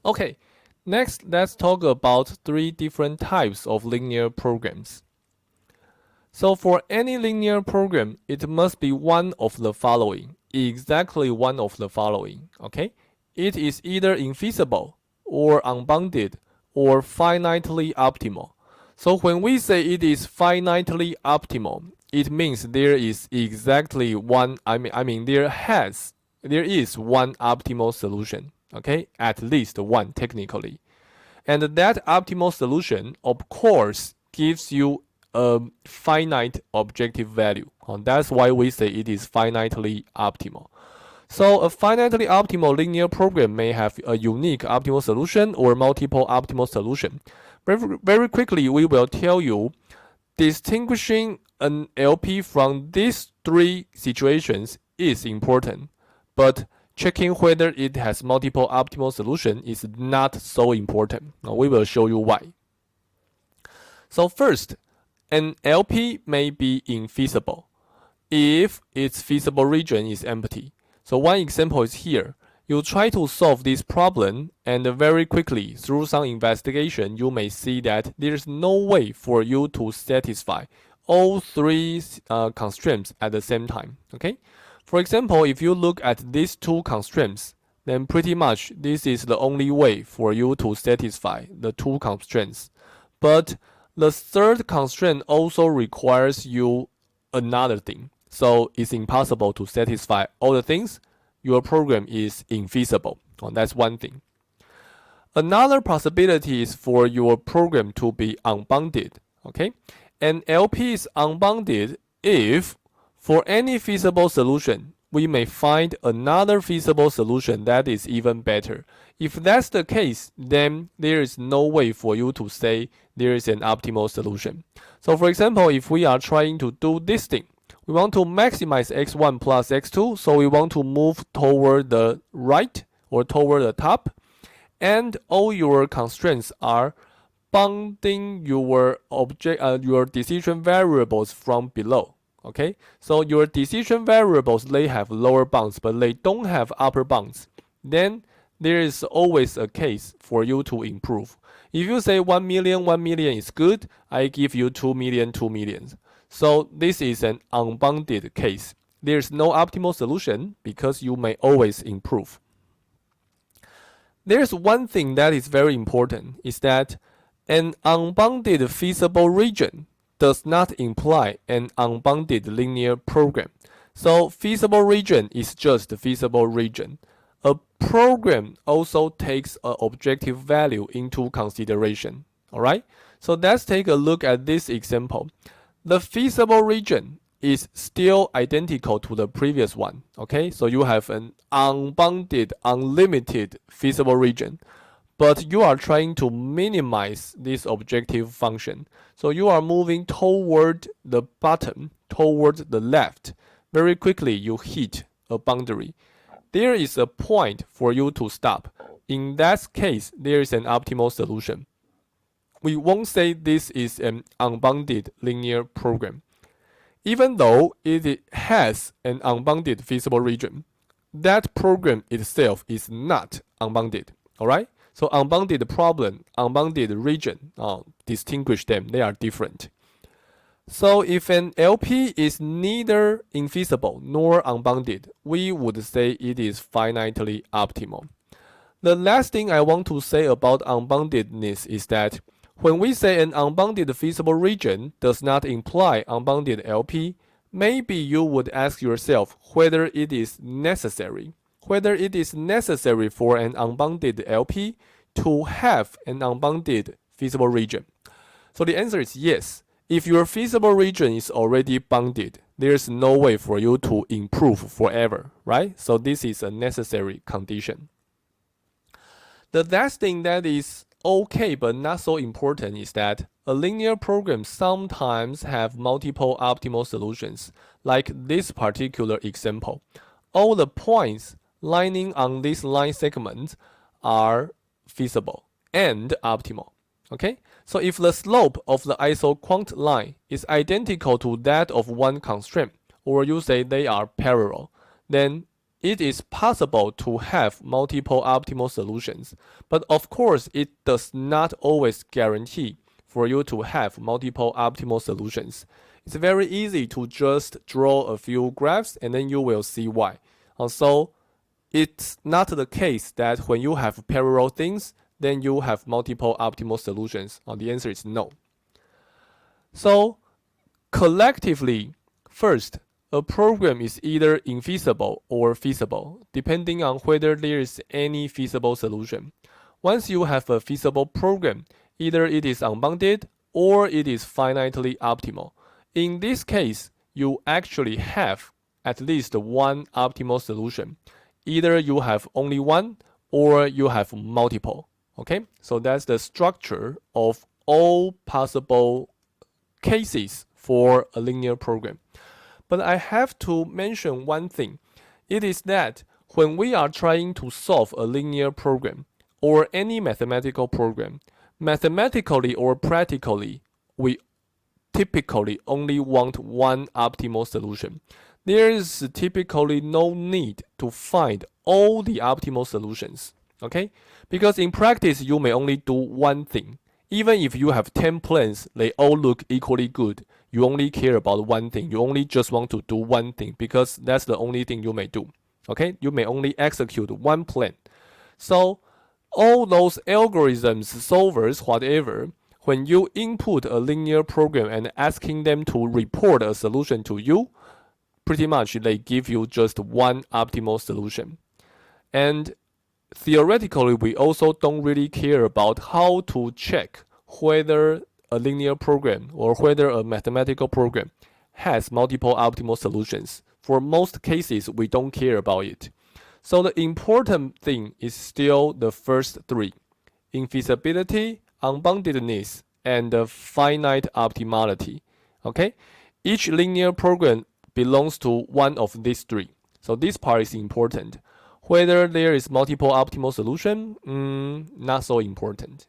Okay, next let's talk about three different types of linear programs. So for any linear program, it must be one of the following, exactly one of the following, okay? It is either infeasible, or unbounded, or finitely optimal. So when we say it is finitely optimal, it means there is exactly one, there is one optimal solution, okay? At least one technically. And that optimal solution, of course, gives you a finite objective value. That's why we say it is finitely optimal. So a finitely optimal linear program may have a unique optimal solution or multiple optimal solution. Very quickly, we will tell you distinguishing an LP from these three situations is important, but checking whether it has multiple optimal solutions is not so important. Now we will show you why. So first, an LP may be infeasible if its feasible region is empty. So one example is here. You try to solve this problem, and very quickly, through some investigation, you may see that there's no way for you to satisfy all three constraints at the same time. Okay? For example, if you look at these two constraints, then pretty much this is the only way for you to satisfy the two constraints. But the third constraint also requires you another thing. So it's impossible to satisfy all the things. Your program is infeasible. That's one thing. Another possibility is for your program to be unbounded. Okay? An LP is unbounded if, for any feasible solution, we may find another feasible solution that is even better. If that's the case, then there is no way for you to say there is an optimal solution. So for example, if we are trying to do this thing, we want to maximize x1 plus x2, so we want to move toward the right or toward the top, and all your constraints are bounding your decision variables from below. Okay, so your decision variables, they have lower bounds, but they don't have upper bounds. Then there is always a case for you to improve. If you say 1 million is good, I give you 2 million, 2 million. So this is an unbounded case. There's no optimal solution because you may always improve. There's one thing that is very important, is that an unbounded feasible region does not imply an unbounded linear program. So feasible region is just a feasible region. A program also takes an objective value into consideration. Alright? So let's take a look at this example. The feasible region is still identical to the previous one. Okay? So you have an unbounded, unlimited feasible region. But you are trying to minimize this objective function. So you are moving toward the bottom, toward the left. Very quickly, you hit a boundary. There is a point for you to stop. In that case, there is an optimal solution. We won't say this is an unbounded linear program. Even though it has an unbounded feasible region, that program itself is not unbounded. Alright? So unbounded problem, unbounded region, distinguish them. They are different. So if an LP is neither infeasible nor unbounded, we would say it is finitely optimal. The last thing I want to say about unboundedness is that when we say an unbounded feasible region does not imply unbounded LP, maybe you would ask yourself whether it is necessary for an unbounded LP to have an unbounded feasible region. So the answer is yes. If your feasible region is already bounded, there's no way for you to improve forever, right? So this is a necessary condition. The last thing that is okay but not so important is that a linear program sometimes have multiple optimal solutions, like this particular example. All the points lining on this line segment are feasible and optimal. Okay? So if the slope of the isoquant line is identical to that of one constraint, or you say they are parallel, then it is possible to have multiple optimal solutions, but of course, it does not always guarantee for you to have multiple optimal solutions. It's very easy to just draw a few graphs and then you will see why. So it's not the case that when you have parallel things, then you have multiple optimal solutions. The answer is no. So collectively, first, a program is either infeasible or feasible, depending on whether there is any feasible solution. Once you have a feasible program, either it is unbounded or it is finitely optimal. In this case, you actually have at least one optimal solution. Either you have only one or you have multiple. Okay, so that's the structure of all possible cases for a linear program. But I have to mention one thing. It is that when we are trying to solve a linear program or any mathematical program, mathematically or practically, we typically only want one optimal solution. There is typically no need to find all the optimal solutions. Okay? Because in practice, you may only do one thing. Even if you have 10 plans, they all look equally good. You only care about one thing. You only just want to do one thing because that's the only thing you may do. Okay? You may only execute one plan. So all those algorithms, solvers, whatever, when you input a linear program and asking them to report a solution to you, pretty much they give you just one optimal solution. And theoretically, we also don't really care about how to check whether a linear program or whether a mathematical program has multiple optimal solutions. For most cases, we don't care about it. So the important thing is still the first three: infeasibility, unboundedness, and finite optimality. Okay? Each linear program belongs to one of these three. So this part is important. Whether there is multiple optimal solution, not so important.